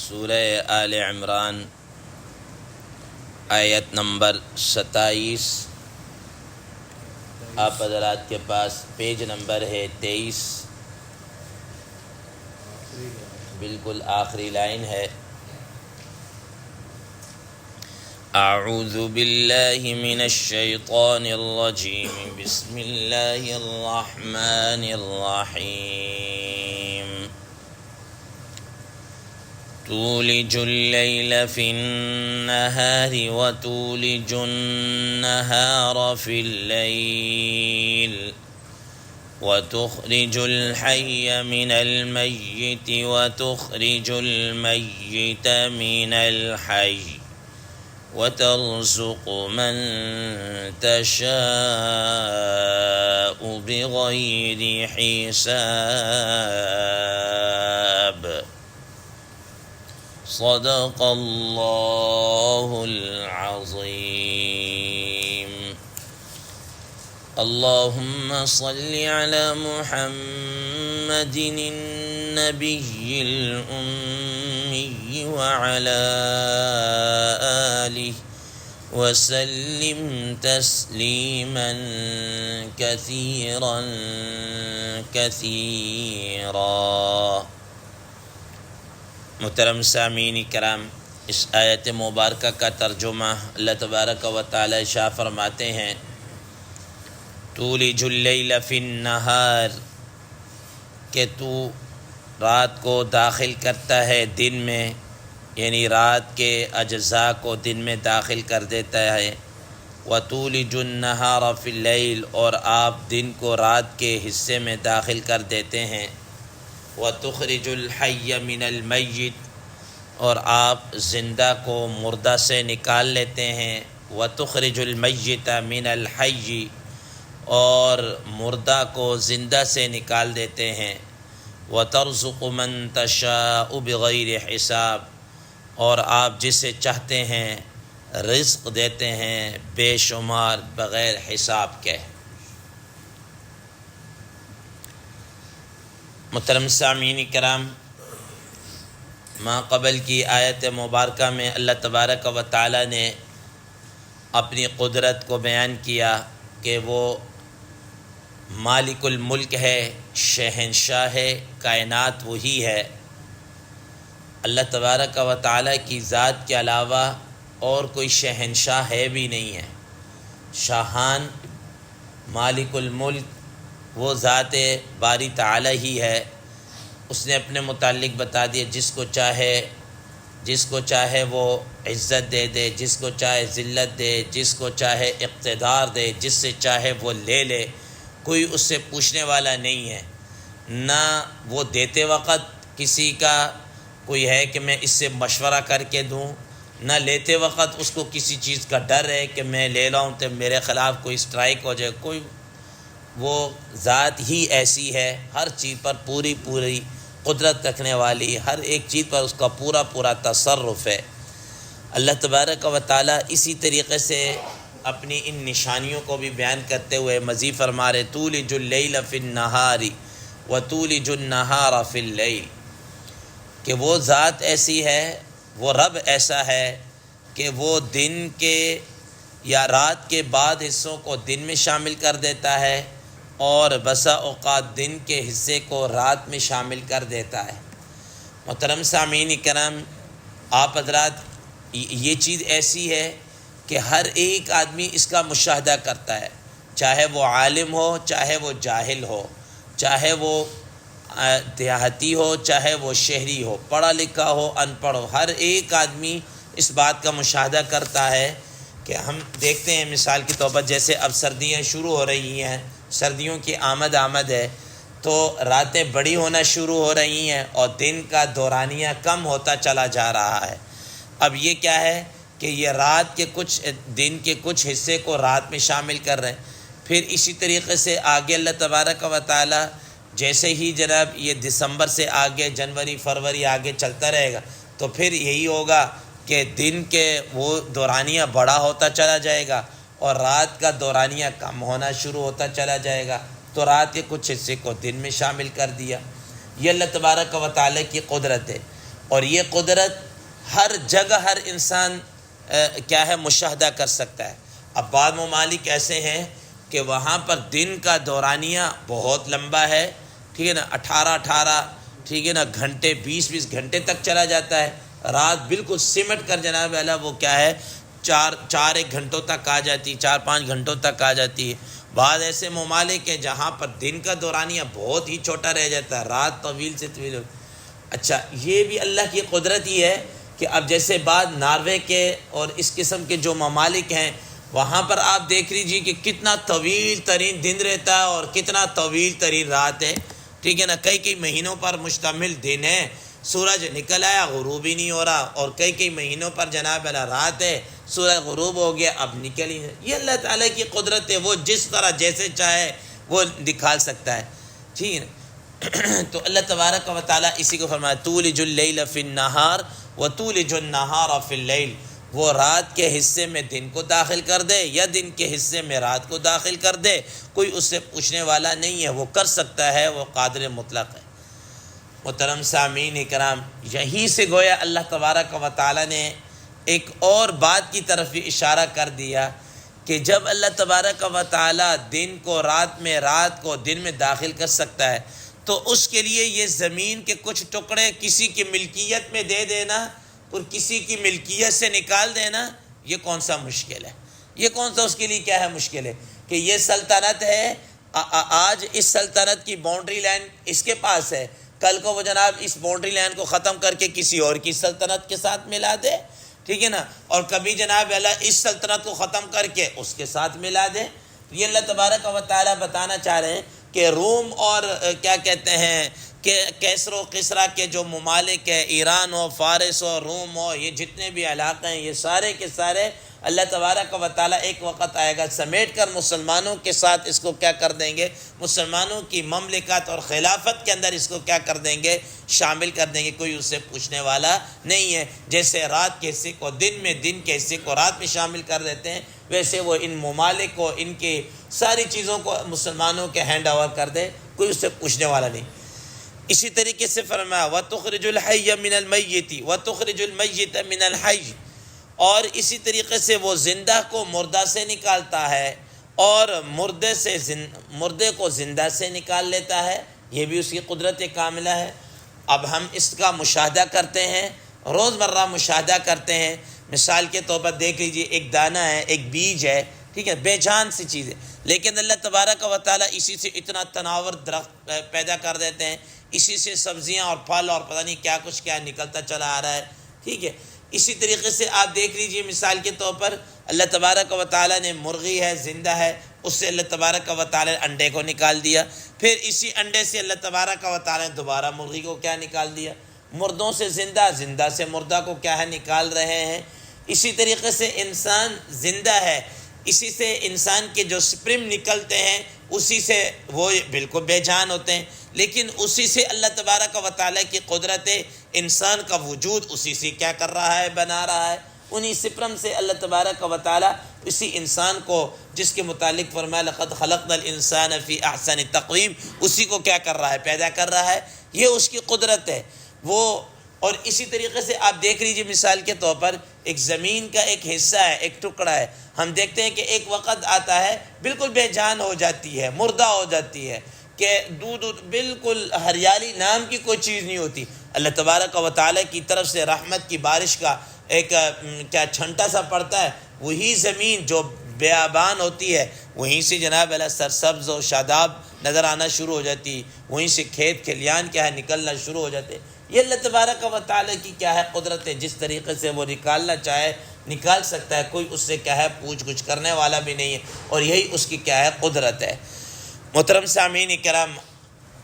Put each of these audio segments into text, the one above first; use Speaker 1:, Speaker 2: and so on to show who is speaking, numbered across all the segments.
Speaker 1: سورہ آل عمران آیت نمبر 27۔ آپ حضرات کے پاس پیج نمبر ہے 23، بالکل آخری لائن ہے۔ اعوذ باللہ من الشیطان الرجیم، بسم اللہ الرحمن الرحیم۔ تولج اللیل فی النہار وتولج النہار فی اللیل وتخرج الحی من المیت وتخرج المیت من الحی وترزق من تشاء بغیر حساب۔ صدق اللہ العظیم۔ اللہم صل علی محمد النبی الأمی وعلی آلہ وسلم تسلیما کثیرا کثیرا۔ محترم سامعین کرام، اس آیت مبارکہ کا ترجمہ اللہ تبارک و تعالی ارشاد فرماتے ہیں، تولج اللیل فی النہار، کہ تو رات کو داخل کرتا ہے دن میں، یعنی رات کے اجزاء کو دن میں داخل کر دیتا ہے۔ وتولج النہار فی اللیل، اور آپ دن کو رات کے حصے میں داخل کر دیتے ہیں۔ وتخرج الحی من المیت، اور آپ زندہ کو مردہ سے نکال لیتے ہیں۔ وتخرج المیت من الحی، اور مردہ کو زندہ سے نکال دیتے ہیں۔ وترزق من تشاء بغیر حساب، اور آپ جسے چاہتے ہیں رزق دیتے ہیں بے شمار بغیر حساب کے۔ محترم سامعین کرام، ما قبل کی آیت مبارکہ میں اللہ تبارک و تعالی نے اپنی قدرت کو بیان کیا کہ وہ مالک الملک ہے، شہنشاہ ہے، کائنات وہی ہے۔ اللہ تبارک و تعالی کی ذات کے علاوہ اور کوئی شہنشاہ ہے بھی نہیں ہے۔ شاہان مالک الملک وہ ذات باری تعالی ہی ہے۔ اس نے اپنے متعلق بتا دیا، جس کو چاہے وہ عزت دے دے، جس کو چاہے ذلت دے، جس کو چاہے اقتدار دے، جس سے چاہے وہ لے لے، کوئی اس سے پوچھنے والا نہیں ہے۔ نہ وہ دیتے وقت کسی کا کوئی ہے کہ میں اس سے مشورہ کر کے دوں، نہ لیتے وقت اس کو کسی چیز کا ڈر ہے کہ میں لے لاؤں تو میرے خلاف کوئی اسٹرائک ہو جائے۔ کوئی وہ ذات ہی ایسی ہے، ہر چیز پر پوری قدرت رکھنے والی، ہر ایک چیز پر اس کا پورا تصرف ہے۔ اللہ تبارک و تعالی اسی طریقے سے اپنی ان نشانیوں کو بھی بیان کرتے ہوئے مزید فرما رہے، تولج اللیل فی النہار وتولج النہار فی اللیل، کہ وہ ذات ایسی ہے، وہ رب ایسا ہے کہ وہ دن کے یا رات کے بعد حصوں کو دن میں شامل کر دیتا ہے، اور بسا اوقات دن کے حصے کو رات میں شامل کر دیتا ہے۔ محترم سامعین کرام، آپ حضرات، یہ چیز ایسی ہے کہ ہر ایک آدمی اس کا مشاہدہ کرتا ہے، چاہے وہ عالم ہو، چاہے وہ جاہل ہو، چاہے وہ دیہاتی ہو، چاہے وہ شہری ہو، پڑھا لکھا ہو، ان پڑھ ہو، ہر ایک آدمی اس بات کا مشاہدہ کرتا ہے کہ ہم دیکھتے ہیں مثال کے طور پر جیسے اب سردیاں شروع ہو رہی ہیں، سردیوں کی آمد ہے، تو راتیں بڑی ہونا شروع ہو رہی ہیں اور دن کا دورانیہ کم ہوتا چلا جا رہا ہے۔ اب یہ کیا ہے کہ یہ رات کے دن کے کچھ حصے کو رات میں شامل کر رہے ہیں۔ پھر اسی طریقے سے آگے اللہ تبارک و تعالی جیسے ہی جناب یہ دسمبر سے آگے جنوری فروری آگے چلتا رہے گا تو پھر یہی ہوگا کہ دن کے وہ دورانیہ بڑا ہوتا چلا جائے گا اور رات کا دورانیہ کم ہونا شروع ہوتا چلا جائے گا، تو رات کے کچھ حصے کو دن میں شامل کر دیا۔ یہ اللہ تبارک و تعالی کی قدرت ہے۔ اور یہ قدرت ہر جگہ ہر انسان کیا ہے مشاہدہ کر سکتا ہے۔ اب بعض ممالک ایسے ہیں کہ وہاں پر دن کا دورانیہ بہت لمبا ہے، ٹھیک ہے نا، 18 ٹھیک ہے نا گھنٹے، 20 گھنٹے تک چلا جاتا ہے، رات بالکل سمٹ کر جناب والا وہ کیا ہے 4 گھنٹوں تک آ جاتی، 4-5 گھنٹوں تک آ جاتی ہے۔ بعض ایسے ممالک ہیں جہاں پر دن کا دورانیہ بہت ہی چھوٹا رہ جاتا ہے، رات طویل سے طویل۔ اچھا، یہ بھی اللہ کی قدرت ہی ہے کہ اب جیسے بعد ناروے کے اور اس قسم کے جو ممالک ہیں وہاں پر آپ دیکھ لیجیے کہ کتنا طویل ترین دن رہتا ہے اور کتنا طویل ترین رات ہے، ٹھیک ہے نا، کئی مہینوں پر مشتمل دن ہے، سورج نکل آیا غروب ہی نہیں ہو رہا، اور کئی مہینوں پر جناب اللہ رات ہے، سورج غروب ہو گیا اب نکل ہی نہیں۔ یہ اللہ تعالیٰ کی قدرت ہے، وہ جس طرح جیسے چاہے وہ دکھا سکتا ہے، ٹھیک ہے۔ تو اللہ تبارک و تعالیٰ اسی کو فرمایا تولج اللیل فی النہار وتولج النہار فی اللیل، وہ رات کے حصے میں دن کو داخل کر دے یا دن کے حصے میں رات کو داخل کر دے، کوئی اس سے پوچھنے والا نہیں ہے، وہ کر سکتا ہے، وہ قادر مطلق ہے۔ محترم سامعین اکرام، یہیں سے گویا اللہ تبارک و تعالیٰ نے ایک اور بات کی طرف بھی اشارہ کر دیا کہ جب اللہ تبارک و تعالیٰ دن کو رات میں، رات کو دن میں داخل کر سکتا ہے تو اس کے لیے یہ زمین کے کچھ ٹکڑے کسی کی ملکیت میں دے دینا اور کسی کی ملکیت سے نکال دینا، یہ کون سا مشکل ہے؟ یہ کون سا اس کے لیے کیا ہے مشکل ہے کہ یہ سلطنت ہے، آج اس سلطنت کی باؤنڈری لائن اس کے پاس ہے، کل کو وہ جناب اس باؤنڈری لائن کو ختم کر کے کسی اور کی سلطنت کے ساتھ ملا دے، ٹھیک ہے نا، اور کبھی جناب اللہ اس سلطنت کو ختم کر کے اس کے ساتھ ملا دے۔ یہ اللہ تبارک و تعالیٰ بتانا چاہ رہے ہیں کہ روم اور کیا کہتے ہیں کہ کیسر و کسریٰ کے جو ممالک ہیں، ایران ہو، فارس ہو، روم ہو، یہ جتنے بھی علاقے ہیں یہ سارے کے سارے اللہ تبارک و تعالیٰ ایک وقت آئے گا سمیٹ کر مسلمانوں کے ساتھ اس کو کیا کر دیں گے، مسلمانوں کی مملکت اور خلافت کے اندر اس کو کیا کر دیں گے، شامل کر دیں گے، کوئی اس سے پوچھنے والا نہیں ہے۔ جیسے رات کے حصے کو دن میں، دن کے حصے کو رات میں شامل کر دیتے ہیں، ویسے وہ ان ممالک کو، ان کی ساری چیزوں کو مسلمانوں کے ہینڈ اوور کر دے، کوئی اس سے پوچھنے والا نہیں۔ اسی طریقے سے فرمایا وَتُخْرِجُ الْحَيَّ مِنَ الْمَيِّتِ وَتُخْرِجُ الْمَيِّتَ مِنَ الْحَيِّ، اور اسی طریقے سے وہ زندہ کو مردہ سے نکالتا ہے اور مردے کو زندہ سے نکال لیتا ہے، یہ بھی اس کی قدرت کاملہ ہے۔ اب ہم اس کا مشاہدہ کرتے ہیں، روزمرہ مشاہدہ کرتے ہیں، مثال کے طور پر دیکھ لیجئے ایک دانہ ہے، ایک بیج ہے، ٹھیک ہے، بے جان سی چیز ہے، لیکن اللہ تبارک و تعالیٰ اسی سے اتنا تناور درخت پیدا کر دیتے ہیں، اسی سے سبزیاں اور پھل اور پتہ نہیں کیا کچھ کیا نکلتا چلا آ رہا ہے، ٹھیک ہے۔ اسی طریقے سے آپ دیکھ لیجئے مثال کے طور پر اللہ تبارک و تعالیٰ نے مرغی ہے، زندہ ہے، اس سے اللہ تبارک و تعالیٰ نے انڈے کو نکال دیا، پھر اسی انڈے سے اللہ تبارک و تعالیٰ نے دوبارہ مرغی کو کیا نکال دیا، مردوں سے زندہ، زندہ سے مردہ کو کیا ہے نکال رہے ہیں۔ اسی طریقے سے انسان زندہ ہے، اسی سے انسان کے جو سپرم نکلتے ہیں اسی سے وہ بالکل بے جان ہوتے ہیں، لیکن اسی سے اللہ تبارک و تعالیٰ کی قدرت انسان کا وجود اسی سے کیا کر رہا ہے، بنا رہا ہے، انہی سپرم سے اللہ تبارک و تعالیٰ اسی انسان کو جس کے متعلق فرمایا لقد خلقنا الانسان فی احسن تقویم، اسی کو کیا کر رہا ہے، پیدا کر رہا ہے، یہ اس کی قدرت ہے وہ۔ اور اسی طریقے سے آپ دیکھ لیجیے مثال کے طور پر ایک زمین کا ایک حصہ ہے، ایک ٹکڑا ہے، ہم دیکھتے ہیں کہ ایک وقت آتا ہے بالکل بے جان ہو جاتی ہے، مردہ ہو جاتی ہے، کہ دودھ بالکل ہریالی نام کی کوئی چیز نہیں ہوتی۔ اللہ تبارک و تعالیٰ کی طرف سے رحمت کی بارش کا ایک کیا چھنٹا سا پڑتا ہے، وہی زمین جو بیابان ہوتی ہے وہیں سے جناب اللہ سرسبز و شاداب نظر آنا شروع ہو جاتی، وہیں سے کھیت کھلیان کیا ہے نکلنا شروع ہو جاتے۔ یہ اللہ تبارک و تعالیٰ کی کیا ہے قدرت ہے، جس طریقے سے وہ نکالنا چاہے نکال سکتا ہے، کوئی اس سے کیا ہے پوچھ گچھ کرنے والا بھی نہیں ہے، اور یہی اس کی کیا ہے قدرت ہے۔ محترم سامعین کرام،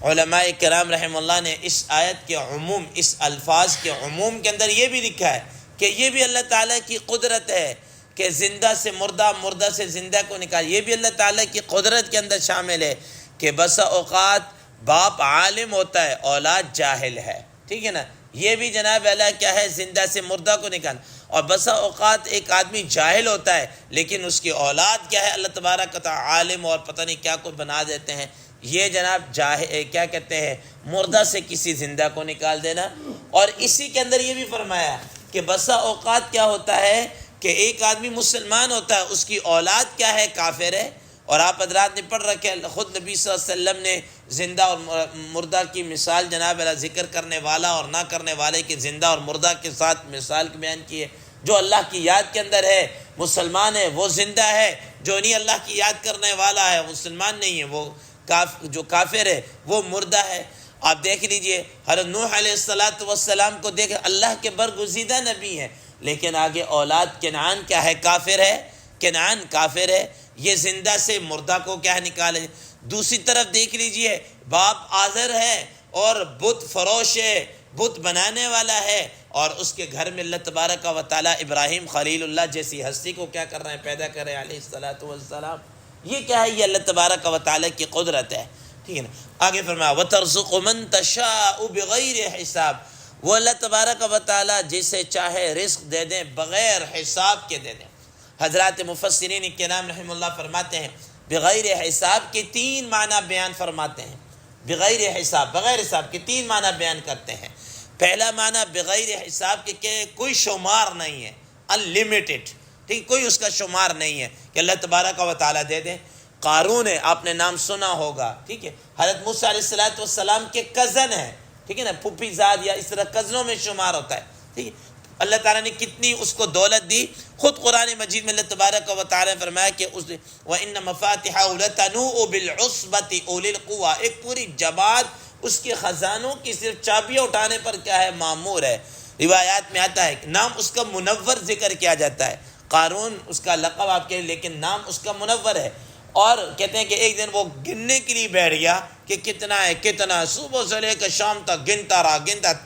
Speaker 1: علماء کرام رحم اللہ نے اس آیت کے عموم، اس الفاظ کے عموم کے اندر یہ بھی لکھا ہے کہ یہ بھی اللہ تعالیٰ کی قدرت ہے کہ زندہ سے مردہ، مردہ سے زندہ کو نکال، یہ بھی اللہ تعالیٰ کی قدرت کے اندر شامل ہے کہ بسا اوقات باپ عالم ہوتا ہے، اولاد جاہل ہے، ٹھیک ہے نا، یہ بھی جناب اللہ کیا ہے زندہ سے مردہ کو نکال، اور بسا اوقات ایک آدمی جاہل ہوتا ہے لیکن اس کی اولاد کیا ہے اللہ تبارک و تعالی عالم اور پتہ نہیں کیا کچھ بنا دیتے ہیں۔ یہ جناب کیا کہتے ہیں مردہ سے کسی زندہ کو نکال دینا، اور اسی کے اندر یہ بھی فرمایا کہ بسا اوقات کیا ہوتا ہے کہ ایک آدمی مسلمان ہوتا ہے، اس کی اولاد کیا ہے، کافر ہے. اور آپ حضرات نے پڑھ رکھے، خود نبی صلی اللہ علیہ وسلم نے زندہ اور مردہ کی مثال جناب اللہ ذکر کرنے والا اور نہ کرنے والے کی زندہ اور مردہ کے ساتھ مثال بیان کی ہے. جو اللہ کی یاد کے اندر ہے مسلمان ہے وہ زندہ ہے، جو نہیں اللہ کی یاد کرنے والا ہے مسلمان نہیں ہے، وہ جو کافر ہے وہ مردہ ہے. آپ دیکھ لیجئے حضرت نوح علیہ السلام کو دیکھ، اللہ کے برگزیدہ نبی ہے، لیکن آگے اولاد کنعان کیا ہے، کافر ہے. کنعان کافر ہے، یہ زندہ سے مردہ کو کیا نکالے. دوسری طرف دیکھ لیجئے باپ آزر ہے اور بت فروش ہے، بت بنانے والا ہے، اور اس کے گھر میں اللہ تبارک و تعالی ابراہیم خلیل اللہ جیسی ہستی کو کیا کر رہے ہیں، پیدا کر رہے ہیں علیہ السلام. یہ کیا ہے، یہ اللہ تبارک و تعالی کی قدرت ہے. ٹھیک ہے نا. آگے فرمایا وَتَرْزُقُ مَن تَشَاءُ بِغَيْرِ حساب، وہ اللہ تبارک و تعالی جسے چاہے رزق دے دیں بغیر حساب کے دے دیں. حضرات مفسرین کرام رحمہ اللہ فرماتے ہیں بغیر حساب کے 3 معنی بیان فرماتے ہیں. بغیر حساب، بغیر حساب کے 3 معنی بیان کرتے ہیں. پہلا معنی بغیر حساب کے کہ کوئی شمار نہیں ہے، انلمیٹڈ. ٹھیک، کوئی اس کا شمار نہیں ہے کہ اللہ تبارک و تعالی دے دیں. قارون ہے، آپ نے نام سنا ہوگا، ٹھیک ہے، حضرت موسیٰ علیہ السلام کے کزن ہے، ٹھیک ہے نا، پھوپھی زاد یا اس طرح کزنوں میں شمار ہوتا ہے. ٹھیک ہے، اللہ تعالیٰ نے کتنی اس کو دولت دی. خود قرآن مجید میں اللہ تبارک و تعالیٰ نے فرمایا کہ وَإِنَّ مَفَاتِحَهُ لَتَنُوءُ بِالْعُصْبَةِ أُولِي الْقُوَّةِ، ایک پوری جماعت اس کے خزانوں کی صرف چابیاں اٹھانے پر کیا ہے، مامور ہے. روایات میں آتا ہے نام اس کا منور ذکر کیا جاتا ہے. قارون اس کا لقب آپ کے، لیکن نام اس کا منور ہے. اور کہتے ہیں کہ ایک دن وہ گننے کے لیے بیٹھ گیا کہ کتنا ہے کتنا، صبح سے لے کر شام تک گنتا رہا،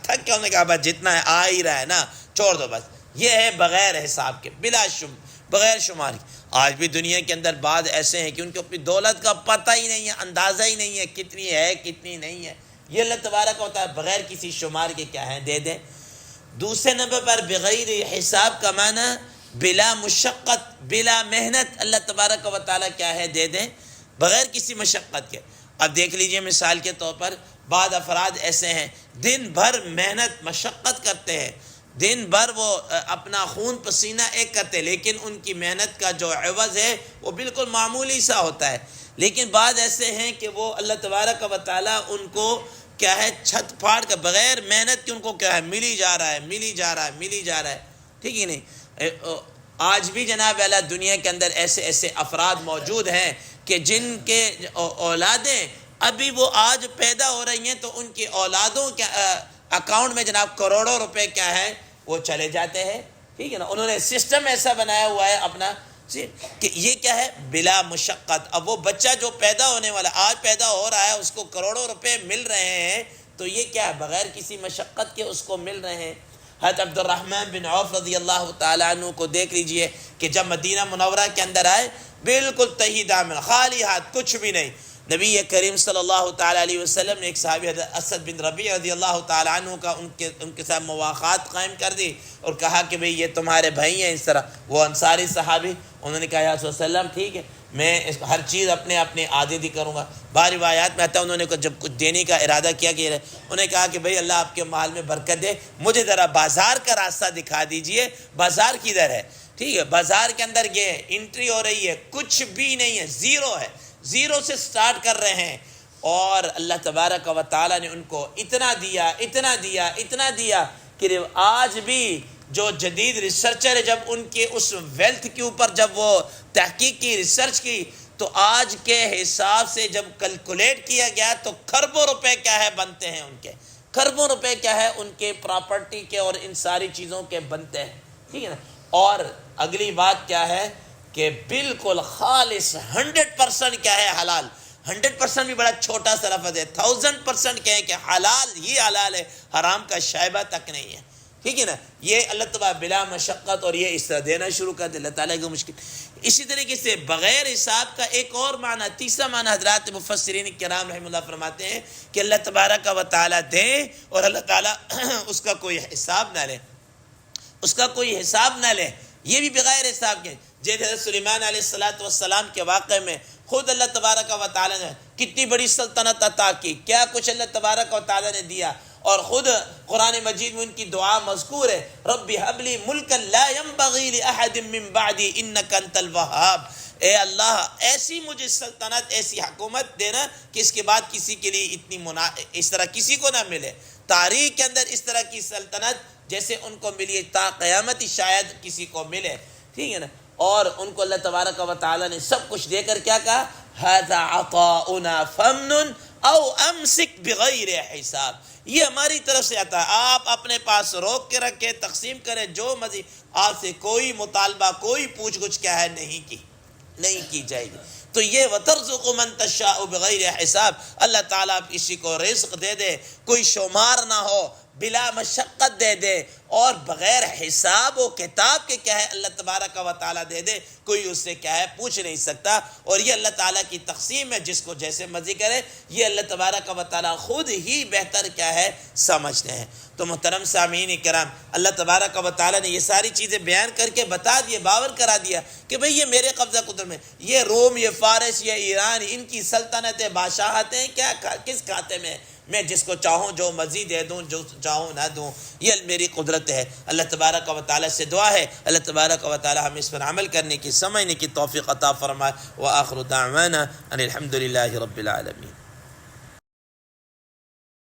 Speaker 1: تھک کے انہوں نے کہا بس جتنا ہے آ ہی رہا ہے نا، چھوڑ دو بس. یہ ہے بغیر حساب کے، بغیر شمار کے. آج بھی دنیا کے اندر بعض ایسے ہیں کہ ان کو اپنی دولت کا پتہ ہی نہیں ہے، اندازہ ہی نہیں ہے کتنی ہے کتنی نہیں ہے. یہ اللہ تبارک ہوتا ہے بغیر کسی شمار کے کیا ہے دے دیں. دوسرے نمبر پر بغیر حساب کا معنی بلا مشقت، بلا محنت اللہ تبارک و تعالیٰ کیا ہے دے دیں، بغیر کسی مشقت کے. اب دیکھ لیجئے مثال کے طور پر بعض افراد ایسے ہیں دن بھر محنت مشقت کرتے ہیں، دن بھر وہ اپنا خون پسینہ ایک کرتے، لیکن ان کی محنت کا جو عوض ہے وہ بالکل معمولی سا ہوتا ہے. لیکن بعض ایسے ہیں کہ وہ اللہ تبارک و تعالیٰ ان کو کیا ہے چھت پھاڑ کر بغیر محنت کے ان کو کیا ہے ملی جا رہا ہے. ٹھیک ہے نہیں. آج بھی جناب اعلیٰ دنیا کے اندر ایسے افراد موجود ہیں کہ جن کے اولادیں ابھی وہ آج پیدا ہو رہی ہیں تو ان کی اولادوں کے اکاؤنٹ میں جناب کروڑوں روپے کیا ہے وہ چلے جاتے ہیں. ٹھیک ہے نا. انہوں نے سسٹم ایسا بنایا ہوا ہے اپنا کہ یہ کیا ہے بلا مشقت. اب وہ بچہ جو پیدا ہونے والا آج پیدا ہو رہا ہے اس کو کروڑوں روپے مل رہے ہیں، تو یہ کیا ہے بغیر کسی مشقت کے اس کو مل رہے ہیں. حضرت عبد الرحمن بن عوف رضی اللہ تعالیٰ عنہ کو دیکھ لیجئے کہ جب مدینہ منورہ کے اندر آئے بالکل تہی دامن، خالی ہاتھ، کچھ بھی نہیں. نبی کریم صلی اللہ تعالیٰ علیہ وسلم نے ایک صحابی حضرت اسد بن ربیع رضی اللہ تعالیٰ عنہ کا ان کے ساتھ مواخات قائم کر دی اور کہا کہ بھئی یہ تمہارے بھائی ہیں. اس طرح وہ انصاری صحابی، انہوں نے کہا یا رسول اللہ وسلم ٹھیک ہے میں ہر چیز اپنے آدھے دی کروں گا. بعض روایات میں آتا ہے انہوں نے جب کچھ دینے کا ارادہ کیا کہ انہوں نے کہا کہ بھئی اللہ آپ کے مال میں برکت دے، مجھے ذرا بازار کا راستہ دکھا دیجئے، بازار کدھر ہے. ٹھیک ہے، بازار کے اندر گئے، انٹری ہو رہی ہے، کچھ بھی نہیں ہے، زیرو ہے، زیرو سے سٹارٹ کر رہے ہیں. اور اللہ تبارک و تعالیٰ نے ان کو اتنا دیا کہ آج بھی جو جدید ریسرچر ہے جب ان کے اس ویلتھ کے اوپر جب وہ تحقیق کی، ریسرچ کی، تو آج کے حساب سے جب کیلکولیٹ کیا گیا تو کھربوں روپے کیا ہے بنتے ہیں ان کے، کھربوں روپے کیا ہے ان کے پراپرٹی کے اور ان ساری چیزوں کے بنتے ہیں. ٹھیک ہے نا. اور اگلی بات کیا ہے کہ بالکل خالص 100% کیا ہے حلال. 100% بھی بڑا چھوٹا سا لفظ ہے، 1000% کہیں کہ حلال ہی حلال ہے، حرام کا شائبہ تک نہیں ہے. ٹھیک ہے نا. یہ اللہ تعالیٰ بلا مشقت اور یہ اس طرح دینا شروع کر دے، اللہ تعالیٰ کو مشکل. اسی طریقے سے بغیر حساب کا ایک اور معنی، تیسرا معنی حضرات مفسرین کرام رحمہ اللہ فرماتے ہیں کہ اللہ تبارک و تعالیٰ دے اور اللہ تعالیٰ اس کا کوئی حساب نہ لے، یہ بھی بغیر حساب کے. جیسے حضرت سلیمان علیہ السلام کے واقعے میں خود اللہ تبارک و تعالیٰ نے کتنی بڑی سلطنت عطا کی، کیا کچھ اللہ تبارک و تعالیٰ نے دیا، اور خود قرآن مجید میں ان کی دعا مذکور ہے، رب هب لی ملکا لا ينبغی لأحد من بعدی انک انت الوہاب، اے اللہ ایسی مجھے سلطنت، ایسی حکومت دینا کہ اس کے بعد کسی کے لیے اس طرح کسی کو نہ ملے، تاریخ کے اندر اس طرح کی سلطنت جیسے ان کو ملی ہے تا قیامت شاید کسی کو ملے، ٹھیک ہے نا۔ اور ان کو اللہ تبارک و تعالی نے سب کچھ دے کر کیا کہا، ھذا عطاؤنا فمنن او امسک بغیر حساب، یہ ہماری طرف سے آتا ہے، آپ اپنے پاس روک کے رکھے، تقسیم کرے جو مزید، آپ سے کوئی مطالبہ، کوئی پوچھ گچھ کیا ہے نہیں کی جائے گی۔ تو یہ وَتَرْزُقُ مَن تَشَاءُ بِغَيْرِ حساب، اللہ تعالیٰ کسی کو رزق دے دے، کوئی شمار نہ ہو، بلا مشقت دے دے، اور بغیر حساب و کتاب کے کیا ہے اللہ تبارک و تعالیٰ دے دے، کوئی اس سے کیا ہے پوچھ نہیں سکتا۔ اور یہ اللہ تعالیٰ کی تقسیم ہے، جس کو جیسے مرضی کرے، یہ اللہ تبارک و تعالیٰ خود ہی بہتر کیا ہے سمجھتے ہیں۔ تو محترم سامعین کرام، اللہ تبارک و تعالیٰ نے یہ ساری چیزیں بیان کر کے بتا دیے، باور کرا دیا کہ بھئی یہ میرے قبضہ قدرت میں، یہ روم، یہ فارس، یہ ایران، ان کی سلطنتیں، بادشاہتیں کیا کس کھاتے میں، میں جس کو چاہوں جو مرضی دے دوں، جو چاہوں نہ دوں، یہ میری قدرت ہے۔ اللہ تبارک و تعالیٰ سے دعا ہے اللہ تبارک و تعالیٰ ہمیں اس پر عمل کرنے کی، سمجھنے کی توفیق عطا فرمائے۔ وآخر دعوانا ان الحمد للہ رب العالمین۔